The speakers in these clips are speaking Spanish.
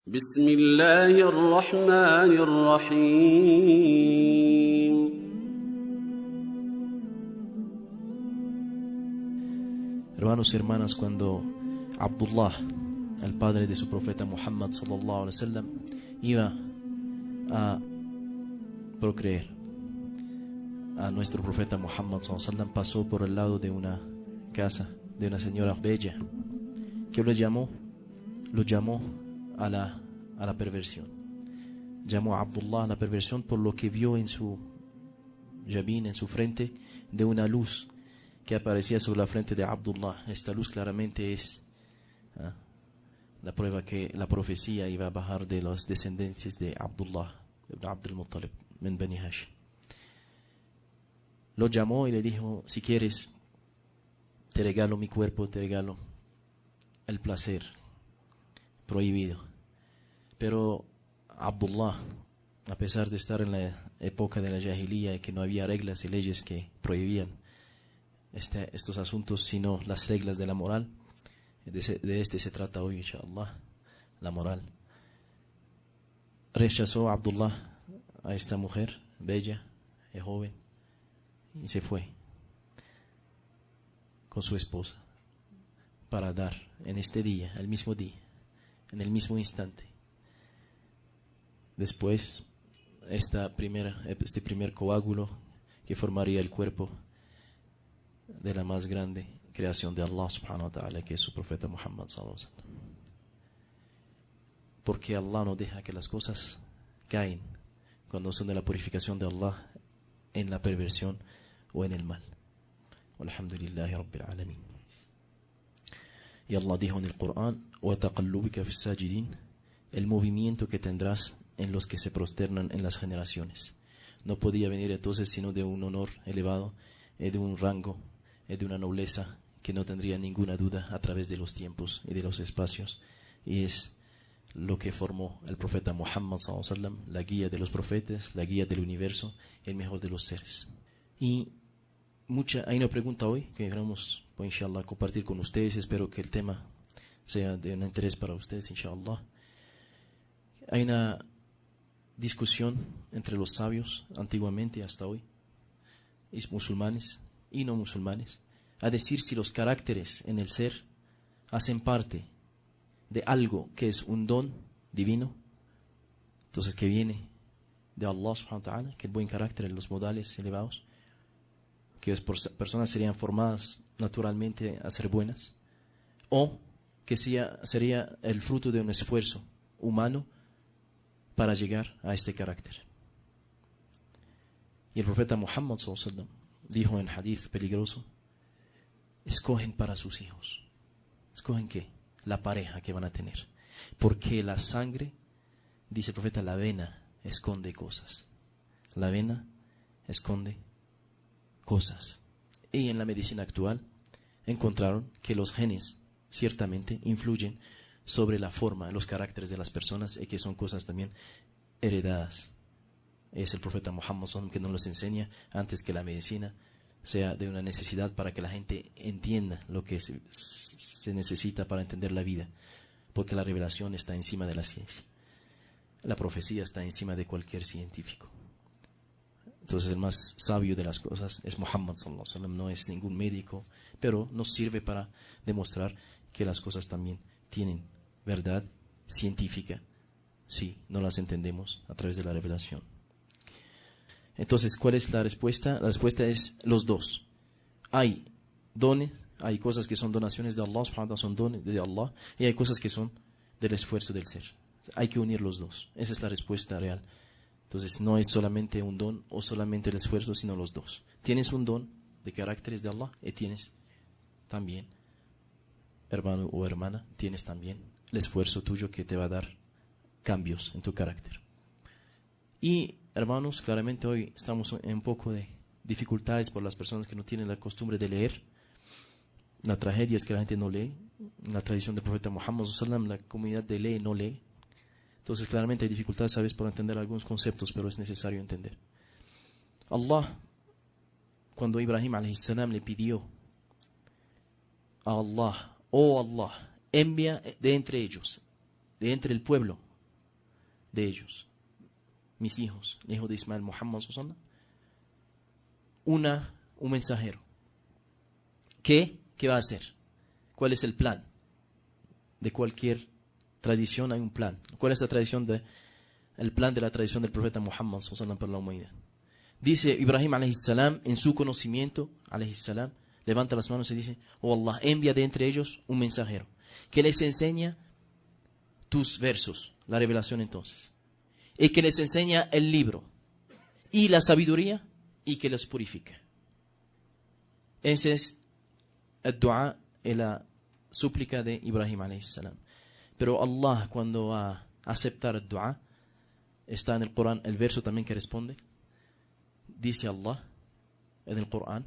بسم الله الرحمن الرحيم. Hermanos y hermanas, cuando Abdullah, el padre de su profeta Muhammad sallallahu alaihi wasallam, iba a procrear a nuestro profeta Muhammad sallallahu alaihi wasallam, pasó por el lado de una casa de una señora bella que lo llamó a la perversión. Llamó a Abdullah a la perversión por lo que vio en su jabín, en su frente, de una luz que aparecía sobre la frente de Abdullah. Esta luz claramente es la prueba que la profecía iba a bajar de los descendientes de Abdullah ibn Abdul Muttalib min Bani Hashim. Lo llamó y le dijo: si quieres, te regalo mi cuerpo, te regalo el placer prohibido. Pero Abdullah, a pesar de estar en la época de la Jahiliya y que no había reglas y leyes que prohibían estos asuntos, sino las reglas de la moral, de este se trata hoy, inshallah, la moral. Rechazó a Abdullah a esta mujer bella y joven y se fue con su esposa para dar en este día, el mismo día, en el mismo instante. Después, este primer coágulo que formaría el cuerpo de la más grande creación de Allah subhanahu wa ta'ala, que es su profeta Muhammad sallallahu alaihi wasallam. Porque Allah no deja que las cosas caen cuando son de la purificación de Allah en la perversión o en el mal. Alhamdulillahi Rabbil Alamin. Y Allah dijo en el Corán: وَتَقَلُّبِكَ فِي السَّاجِدِينَ, el movimiento que tendrás en los que se prosternan en las generaciones. No podía venir entonces sino de un honor elevado, de un rango, de una nobleza que no tendría ninguna duda a través de los tiempos y de los espacios. Y es lo que formó el profeta Muhammad sallallahu alaihi wasallam, la guía de los profetas, la guía del universo, el mejor de los seres. Y hay una pregunta hoy que queremos, pues, inshallah, compartir con ustedes. Espero que el tema sea de un interés para ustedes, inshallah. Hay una discusión entre los sabios antiguamente hasta hoy, y musulmanes y no musulmanes, a decir si los caracteres en el ser hacen parte de algo que es un don divino, entonces que viene de Allah subhanahu wa ta'ala, que el buen carácter en los modales elevados, que personas serían formadas naturalmente a ser buenas, o que sería el fruto de un esfuerzo humano para llegar a este carácter. Y el profeta Muhammad sallallahu alaihi wasallam dijo en hadith peligroso: escogen para sus hijos. ¿Escogen qué? La pareja que van a tener. Porque la sangre, dice el profeta, la vena esconde cosas. La vena esconde cosas. Y en la medicina actual encontraron que los genes ciertamente influyen sobre la forma, los caracteres de las personas, y que son cosas también heredadas. Es el profeta Muhammad sallallahu alaihi wasallam que nos los enseña antes que la medicina sea de una necesidad para que la gente entienda lo que se necesita para entender la vida, porque la revelación está encima de la ciencia, la profecía está encima de cualquier científico. Entonces el más sabio de las cosas es Muhammad sallallahu alaihi wasallam, no es ningún médico, pero nos sirve para demostrar que las cosas también tienen verdad científica si no las entendemos a través de la revelación. Entonces, ¿cuál es la respuesta? La respuesta es los dos. Hay dones, hay cosas que son donaciones de Allah, subhanahu wa ta'ala, son dones de Allah, y hay cosas que son del esfuerzo del ser. Hay que unir los dos. Esa es la respuesta real. Entonces, no es solamente un don o solamente el esfuerzo, sino los dos. Tienes un don de caracteres de Allah y tienes también, hermano o hermana, tienes también el esfuerzo tuyo que te va a dar cambios en tu carácter. Y hermanos, claramente hoy estamos en un poco de dificultades por las personas que no tienen la costumbre de leer. La tragedia es que la gente no lee. En la tradición del profeta Muhammad sallallahu alaihi wasallam, la comunidad de lee no lee. Entonces claramente hay dificultades a veces por entender algunos conceptos, pero es necesario entender. Allah, cuando Ibrahim a.s. le pidió a Allah: oh Allah, envía de entre ellos, de entre el pueblo, de ellos, mis hijos, el hijo de Ismael, Muhammad sallallahu alaihi wasallam, un mensajero. ¿Qué va a hacer? ¿Cuál es el plan? De cualquier tradición hay un plan. ¿Cuál es el plan de la tradición del profeta Muhammad sallallahu alaihi wasallam para la humanidad? Dice Ibrahim alayhi salam, en su conocimiento, alayhi salam, levanta las manos y dice: oh Allah, envía de entre ellos un mensajero que les enseña tus versos, la revelación entonces, y que les enseña el libro y la sabiduría y que los purifique. Ese es el dua y la súplica de Ibrahim alayhi salam. Pero Allah, cuando va a aceptar el dua, está en el Corán el verso también que responde. Dice Allah en el Corán: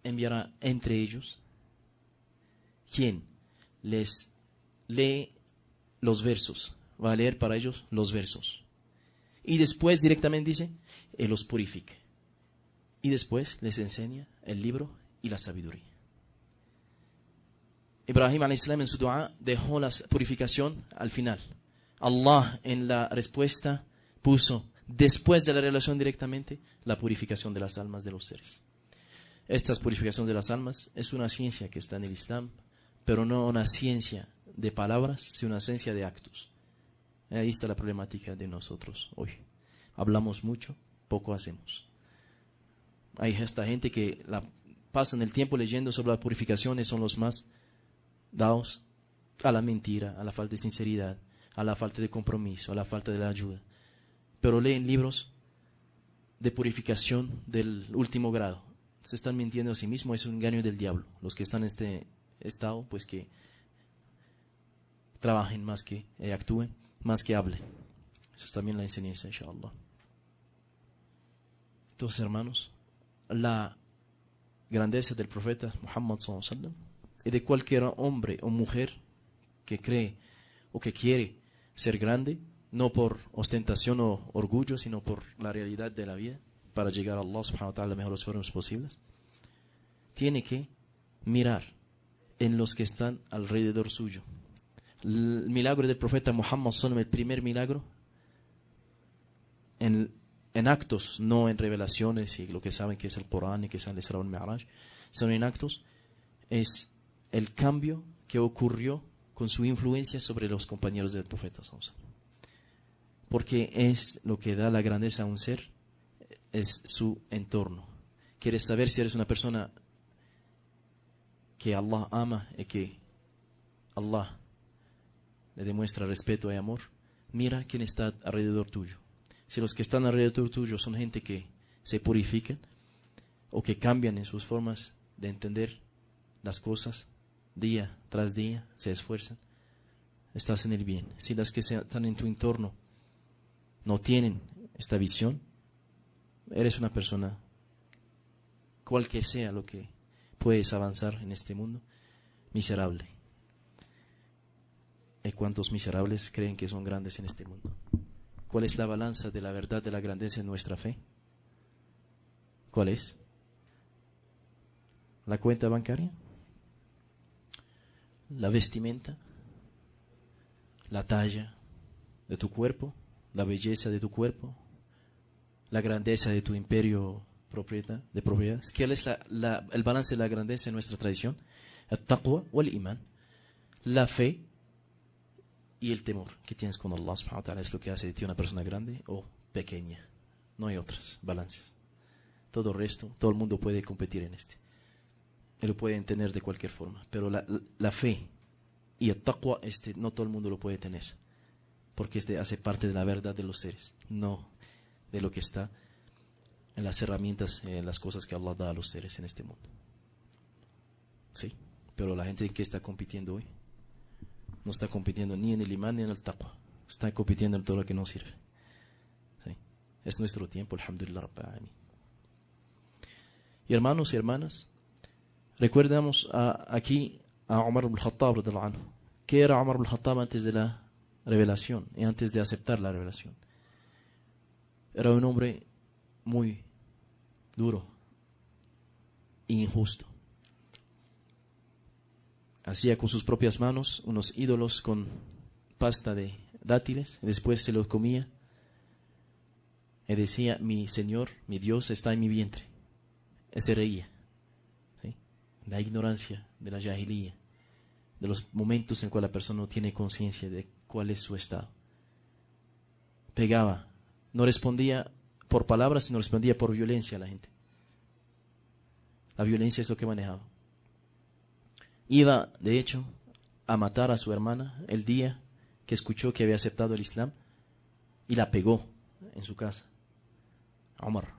enviará entre ellos quien les lee los versos, va a leer para ellos los versos, y después directamente dice: y los purifique, y después les enseña el libro y la sabiduría. Ibrahim a.s. en su dua dejó la purificación al final. Allah en la respuesta puso, después de la revelación directamente, la purificación de las almas de los seres. Esta purificación de las almas es una ciencia que está en el Islam, pero no una ciencia de palabras, sino una ciencia de actos. Ahí está la problemática de nosotros hoy. Hablamos mucho, poco hacemos. Hay esta gente que pasan el tiempo leyendo sobre la purificación y son los más dados a la mentira, a la falta de sinceridad, a la falta de compromiso, a la falta de la ayuda. Pero leen libros de purificación del último grado. Se están mintiendo a sí mismos, es un engaño del diablo. Los que están en este estado, pues que trabajen más que actúen, más que hablen. Eso es también la enseñanza, inshallah. Entonces, hermanos, la grandeza del profeta Muhammad sallallahu alaihi wasallam y de cualquier hombre o mujer que cree o que quiere ser grande, no por ostentación o orgullo, sino por la realidad de la vida, para llegar a Allah subhanahu wa ta'ala de las mejores formas posibles, tiene que mirar en los que están alrededor suyo. El milagro del profeta Muhammad sallallahu alaihi wasallam, el primer milagro, en actos, no en revelaciones y lo que saben que es el Corán y que es el Isra wal Mi'raj, sino en actos, es el cambio que ocurrió con su influencia sobre los compañeros del profeta sallallahu alaihi wasallam. Porque es lo que da la grandeza a un ser, es su entorno. ¿Quieres saber si eres una persona que Allah ama y que Allah le demuestra respeto y amor? Mira quién está alrededor tuyo. Si los que están alrededor tuyo son gente que se purifican o que cambian en sus formas de entender las cosas día tras día, se esfuerzan, estás en el bien. Si las que están en tu entorno no tienen esta visión, eres una persona, cual que sea lo que puedes avanzar en este mundo, miserable. ¿Y cuántos miserables creen que son grandes en este mundo? ¿Cuál es la balanza de la verdad de la grandeza en nuestra fe? ¿Cuál es? ¿La cuenta bancaria? ¿La vestimenta? ¿La talla de tu cuerpo? ¿La belleza de tu cuerpo? ¿La grandeza de tu imperio de propiedades? ¿Cuál es el balance de la grandeza en nuestra tradición? El taqwa o el iman. La fe y el temor que tienes con Allah subhanahu wa ta'ala es lo que hace de ti una persona grande o pequeña. No hay otras balances. Todo el resto, todo el mundo puede competir en este. Él lo puede tener de cualquier forma. Pero la fe y el taqwa, no todo el mundo lo puede tener. Porque hace parte de la verdad de los seres. No de lo que está en las herramientas, en las cosas que Allah da a los seres en este mundo. Sí. Pero la gente que está compitiendo hoy no está compitiendo ni en el imán ni en el taqwa. Está compitiendo en todo lo que no sirve. ¿Sí? Es nuestro tiempo, alhamdulillah rabbil alamin. Y hermanos y hermanas, recordamos aquí a Umar ibn al-Khattab radhiyallahu anhu. ¿Qué era Umar ibn al-Khattab antes de la revelación y antes de aceptar la revelación? Era un hombre muy duro e injusto. Hacía con sus propias manos unos ídolos con pasta de dátiles, y después se los comía y decía: mi Señor, mi Dios está en mi vientre. Y se reía, ¿sí? La ignorancia de la jahiliya, de los momentos en que la persona no tiene conciencia de cuál es su estado. Pegaba, no respondía por palabras, sino respondía por violencia a la gente. La violencia es lo que manejaba. Iba, de hecho, a matar a su hermana el día que escuchó que había aceptado el Islam, y la pegó en su casa. Omar.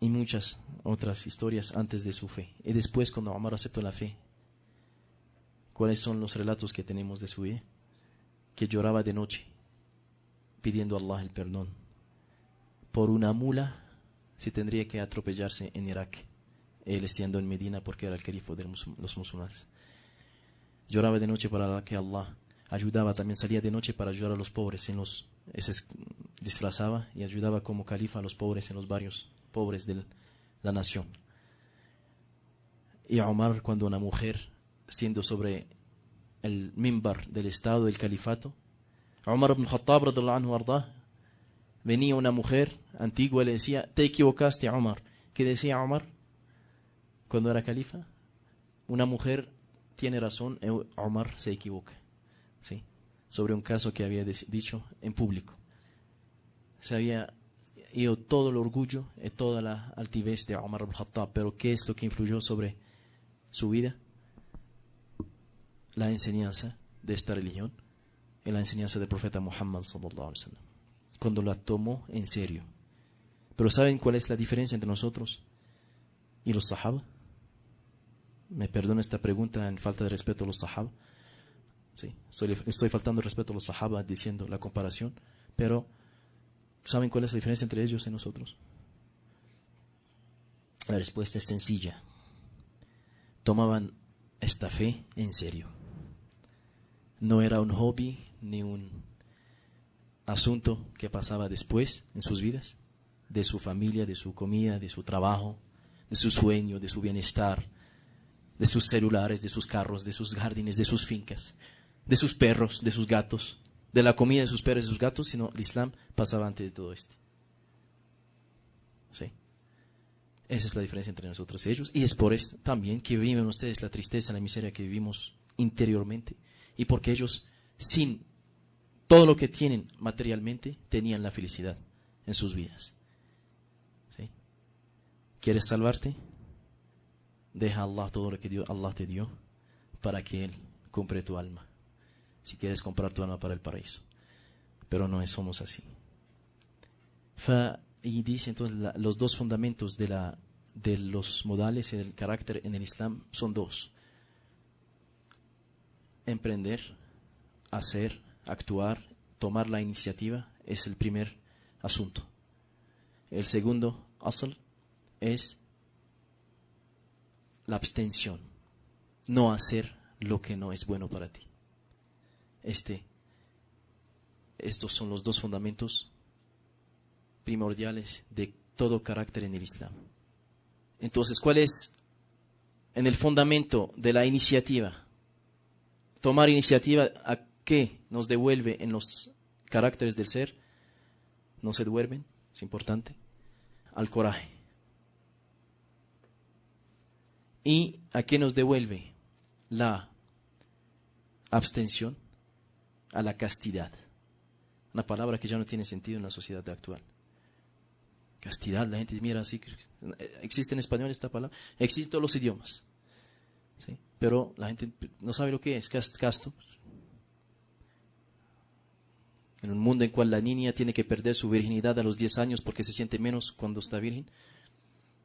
Y muchas otras historias antes de su fe. Y después, cuando Omar aceptó la fe, ¿cuáles son los relatos que tenemos de su vida? Que lloraba de noche pidiendo a Allah el perdón por una mula si tendría que atropellarse en Irak, él estando en Medina porque era el califa de los musulmanes. Lloraba de noche para que Allah ayudaba, también salía de noche para ayudar a los pobres, se disfrazaba y ayudaba como califa a los pobres en los barrios pobres de la nación. Y Omar, cuando una mujer, siendo sobre el mimbar del estado del califato, Omar ibn Khattab radhiallahu anhu ardah, venía una mujer antigua y le decía: te equivocaste, Omar. ¿Qué decía Omar cuando era califa? Una mujer tiene razón, Omar se equivoca, ¿sí? Sobre un caso que había dicho en público. Se había ido todo el orgullo y toda la altivez de Omar ibn Khattab, pero ¿qué es lo que influyó sobre su vida? La enseñanza de esta religión y la enseñanza del profeta Muhammad sallallahu alaihi wasallam, cuando la tomó en serio. Pero ¿saben cuál es la diferencia entre nosotros y los sahaba? Me perdona esta pregunta en falta de respeto a los sahaba. Sí, estoy faltando el respeto a los sahaba diciendo la comparación, pero ¿saben cuál es la diferencia entre ellos y nosotros? La respuesta es sencilla. Tomaban esta fe en serio. No era un hobby ni un asunto que pasaba después en sus vidas, de su familia, de su comida, de su trabajo, de su sueño, de su bienestar, de sus celulares, de sus carros, de sus jardines, de sus fincas, de sus perros, de sus gatos, de la comida de sus perros y sus gatos, sino el Islam pasaba antes de todo esto. ¿Sí? Esa es la diferencia entre nosotros y ellos, y es por esto también que viven ustedes la tristeza, la miseria que vivimos interiormente, y porque ellos, sin todo lo que tienen materialmente, tenían la felicidad en sus vidas. ¿Sí? ¿Quieres salvarte? Deja a Allah todo lo que Allah te dio para que Él compre tu alma. Si quieres comprar tu alma para el paraíso. Pero no somos así. Y dice entonces, los dos fundamentos de los modales y del carácter en el Islam son dos: emprender, hacer, actuar, tomar la iniciativa es el primer asunto. El segundo asal es la abstención, no hacer lo que no es bueno para ti. Estos son los dos fundamentos primordiales de todo carácter en el Islam. Entonces, ¿cuál es en el fundamento de la iniciativa? Tomar iniciativa, ¿a qué nos devuelve en los caracteres del ser? No se duermen, es importante. Al coraje. ¿Y a qué nos devuelve la abstención? A la castidad. Una palabra que ya no tiene sentido en la sociedad actual. Castidad, la gente mira así. ¿Existe en español esta palabra? Existe en todos los idiomas. ¿Sí? Pero la gente no sabe lo que es casto. En un mundo en el cual la niña tiene que perder su virginidad a los 10 años porque se siente menos cuando está virgen.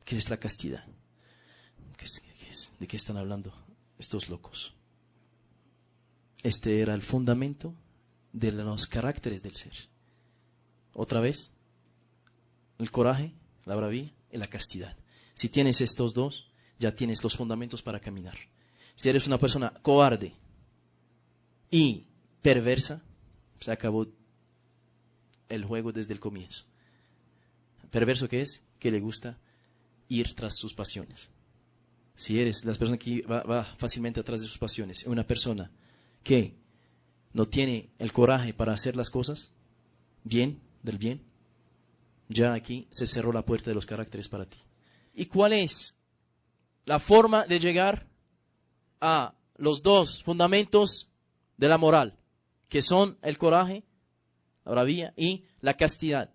¿Qué es la castidad? ¿De qué están hablando estos locos? Este era el fundamento de los caracteres del ser. Otra vez, el coraje, la bravía y la castidad. Si tienes estos dos, ya tienes los fundamentos para caminar. Si eres una persona cobarde y perversa, se acabó el juego desde el comienzo. ¿Perverso qué es? Que le gusta ir tras sus pasiones. Si eres la persona que va fácilmente atrás de sus pasiones, una persona que no tiene el coraje para hacer las cosas bien, del bien, ya aquí se cerró la puerta de los caracteres para ti. ¿Y cuál es la forma de llegar a los dos fundamentos de la moral, que son el coraje, la bravía y la castidad?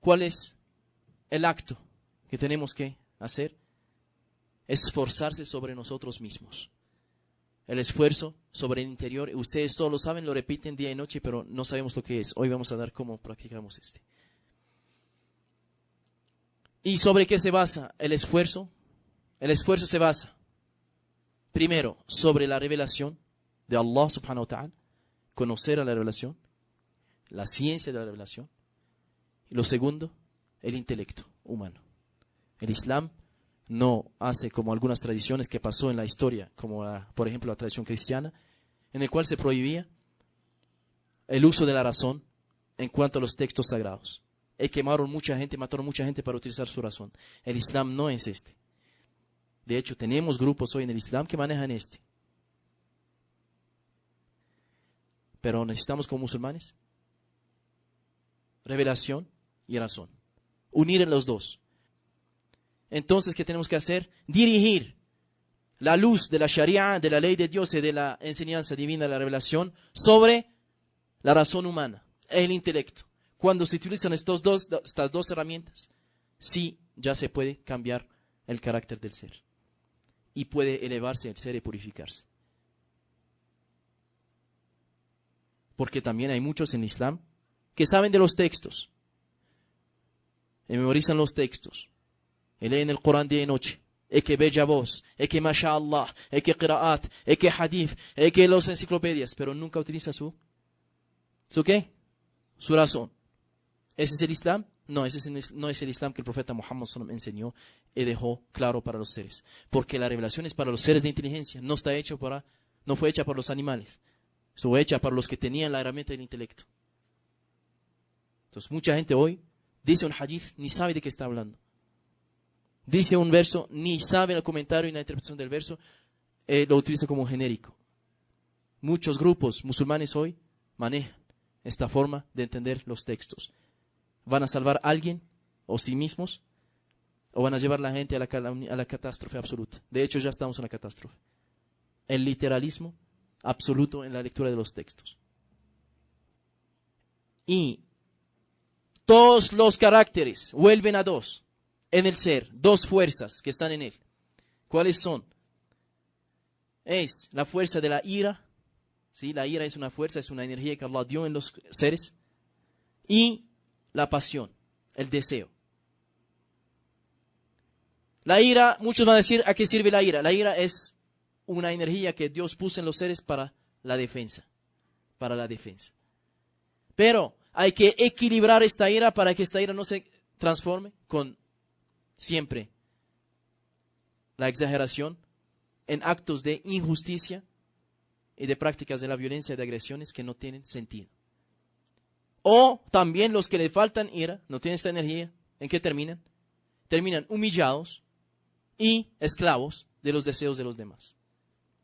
¿Cuál es el acto que tenemos que hacer? Esforzarse sobre nosotros mismos. El esfuerzo sobre el interior. Ustedes todos lo saben, lo repiten día y noche, pero no sabemos lo que es. Hoy vamos a dar cómo practicamos este. ¿Y sobre qué se basa el esfuerzo? El esfuerzo se basa, primero, sobre la revelación de Allah subhanahu wa ta'ala, conocer a la revelación, la ciencia de la revelación. Y lo segundo, el intelecto humano. El Islam no hace como algunas tradiciones que pasó en la historia, como por ejemplo la tradición cristiana, en el cual se prohibía el uso de la razón en cuanto a los textos sagrados. Mataron mucha gente para utilizar su razón. El Islam no es este. De hecho, tenemos grupos hoy en el Islam que manejan este. Pero necesitamos como musulmanes revelación y razón. Unir los dos. Entonces, ¿qué tenemos que hacer? Dirigir la luz de la Sharia, de la ley de Dios y de la enseñanza divina de la revelación sobre la razón humana, el intelecto. Cuando se utilizan estas dos herramientas, sí, ya se puede cambiar el carácter del ser. Y puede elevarse el ser y purificarse. Porque también hay muchos en el Islam que saben de los textos. Y memorizan los textos. Y leen el Corán día y noche. Y que bella voz. Y que mashallah. Y que qira'at. Y que hadith. Y que las enciclopedias. Pero nunca utiliza ¿su qué? Su razón. ¿Ese es el Islam? No, no es el Islam que el profeta Muhammad sallallahu alaihi wasallam enseñó y dejó claro para los seres. Porque la revelación es para los seres de inteligencia. No fue hecha para los animales. Fue hecha para los que tenían la herramienta del intelecto. Entonces mucha gente hoy dice un hadith, ni sabe de qué está hablando. Dice un verso, ni sabe el comentario y la interpretación del verso, lo utiliza como genérico. Muchos grupos musulmanes hoy manejan esta forma de entender los textos. ¿Van a salvar a alguien o sí mismos? ¿O van a llevar a la gente a la catástrofe absoluta? De hecho, ya estamos en la catástrofe. El literalismo absoluto en la lectura de los textos. Y todos los caracteres vuelven a dos en el ser, dos fuerzas que están en él. ¿Cuáles son? Es la fuerza de la ira. ¿Sí? La ira es una fuerza, es una energía que Allah dio en los seres. Y la pasión, el deseo. La ira, muchos van a decir, ¿a qué sirve la ira? La ira es una energía que Dios puso en los seres para la defensa. Para la defensa. Pero hay que equilibrar esta ira para que esta ira no se transforme con siempre la exageración en actos de injusticia y de prácticas de la violencia y de agresiones que no tienen sentido. O también los que le faltan ira, no tienen esta energía, ¿en qué terminan? Terminan humillados y esclavos de los deseos de los demás.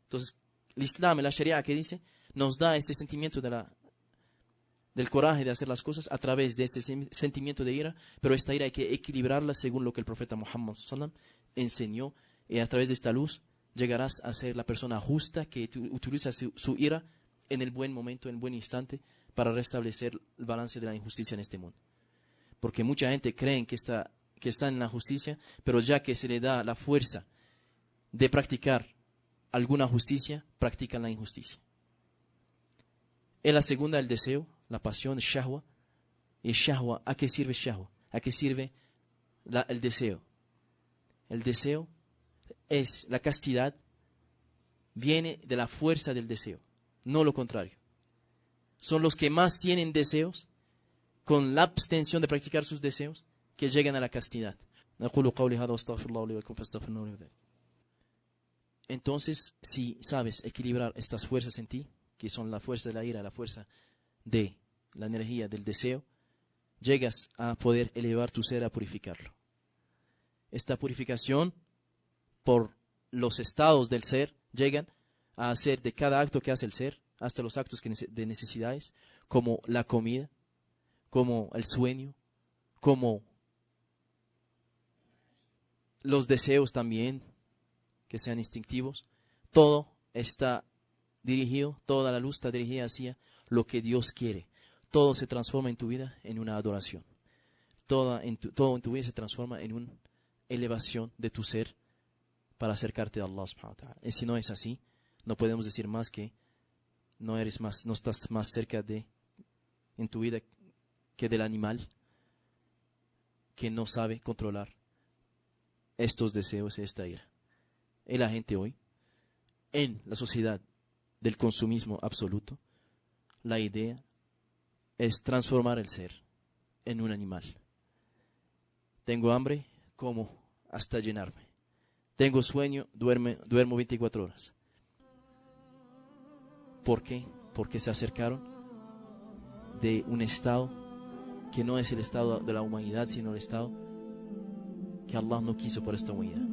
Entonces, el Islam, la Sharia que dice, nos da este sentimiento del coraje de hacer las cosas a través de este sentimiento de ira, pero esta ira hay que equilibrarla según lo que el profeta Muhammad sallallahu alaihi wasallam enseñó, y a través de esta luz llegarás a ser la persona justa que utiliza su ira en el buen momento, en el buen instante, para restablecer el balance de la injusticia en este mundo. Porque mucha gente cree que está en la justicia, pero ya que se le da la fuerza de practicar alguna justicia, practican la injusticia. En la segunda, el deseo, la pasión, el shahwa. ¿Y shahwa? ¿A qué sirve shahwa? ¿A qué sirve el deseo? El deseo es la castidad, viene de la fuerza del deseo, no lo contrario. Son los que más tienen deseos, con la abstención de practicar sus deseos, que llegan a la castidad. Entonces, si sabes equilibrar estas fuerzas en ti, que son la fuerza de la ira, la fuerza de la energía del deseo, llegas a poder elevar tu ser a purificarlo. Esta purificación, por los estados del ser, llegan a hacer de cada acto que hace el ser, hasta los actos de necesidades, como la comida, como el sueño, como los deseos también, que sean instintivos. Todo está dirigido, toda la luz está dirigida hacia lo que Dios quiere. Todo se transforma en tu vida en una adoración. Todo en tu vida se transforma en una elevación de tu ser para acercarte a Allah subhanahu wa ta'ala. Y si no es así, no podemos decir más que no estás más cerca en tu vida que del animal que no sabe controlar estos deseos y esta ira. Y la gente hoy, en la sociedad del consumismo absoluto, la idea es transformar el ser en un animal. Tengo hambre, como hasta llenarme. Tengo sueño, duermo 24 horas. ¿Por qué? Porque se acercaron de un estado que no es el estado de la humanidad, sino el estado que Allah no quiso por esta humanidad.